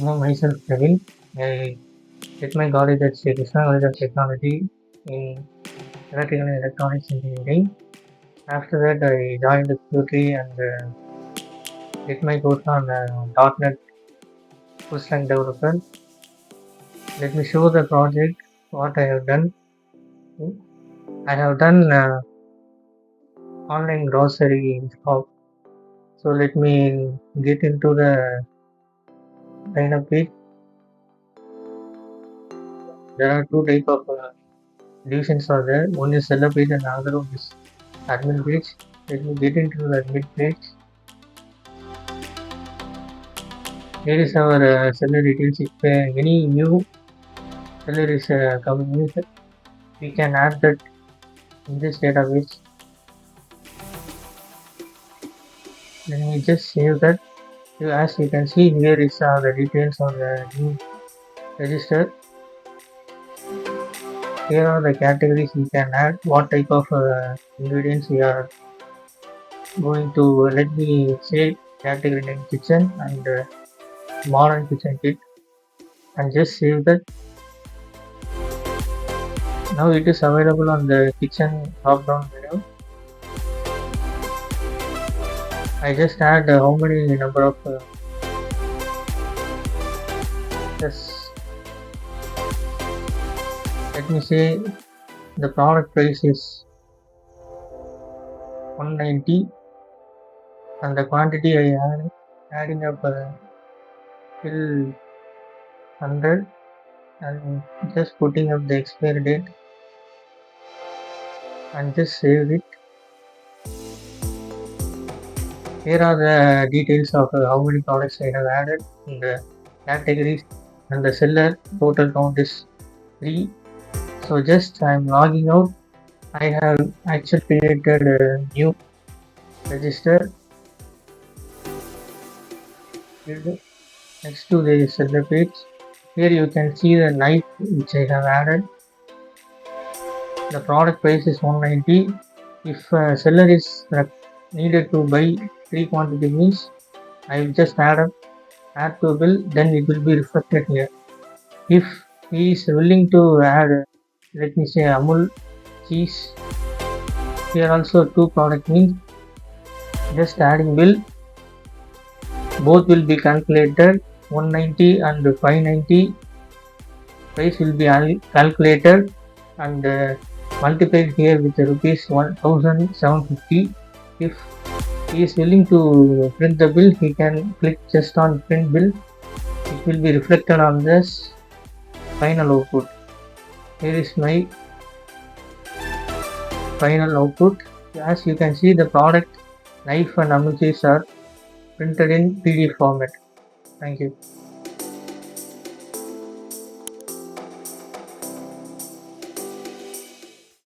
Myself Praveen. I did my college at Krishna College of Technology in Electrical and Electronics Engineering. After that, I joined the Qtree and did my course on .NET full stack developer. Let me show the project what I have done. I have done online grocery shop. So let me get into the sign up page. There are two type of divisions are there. One is seller page and another one is admin page. Let me get into the admin page. Here is our seller details. If any new seller is coming in, we can add that in this database. Let me just save that. As you can see, here is the details of the new register. Here are the categories we can add, what type of ingredients we are going to. Let me say category name kitchen and modern kitchen kit, and just save that. Now it is available on the kitchen drop down menu. I just add how many number of yes. Let me say the product price is 190 and the quantity I am adding up till 100 and just putting up the expiry date and just save it. Here are the details of how many products I have added in the categories, and the seller total count is 3. So just I am logging out. I have actually created a new register. Next to the seller page, here you can see the knife which I have added. The product price is 190. If seller is needed to buy 3 quantity means, I will just add to bill, then it will be reflected here. If he is willing to add, let me say Amul cheese, here also 2 product means, just adding bill, both will be calculated. 190 and 590 price will be calculated and multiplied here with the rupees 1750. If he is willing to print the bill, he can click just on print bill. It will be reflected on this final output. Here is my final output. As you can see, the product, knife and amul cheese are printed in PDF format. Thank you.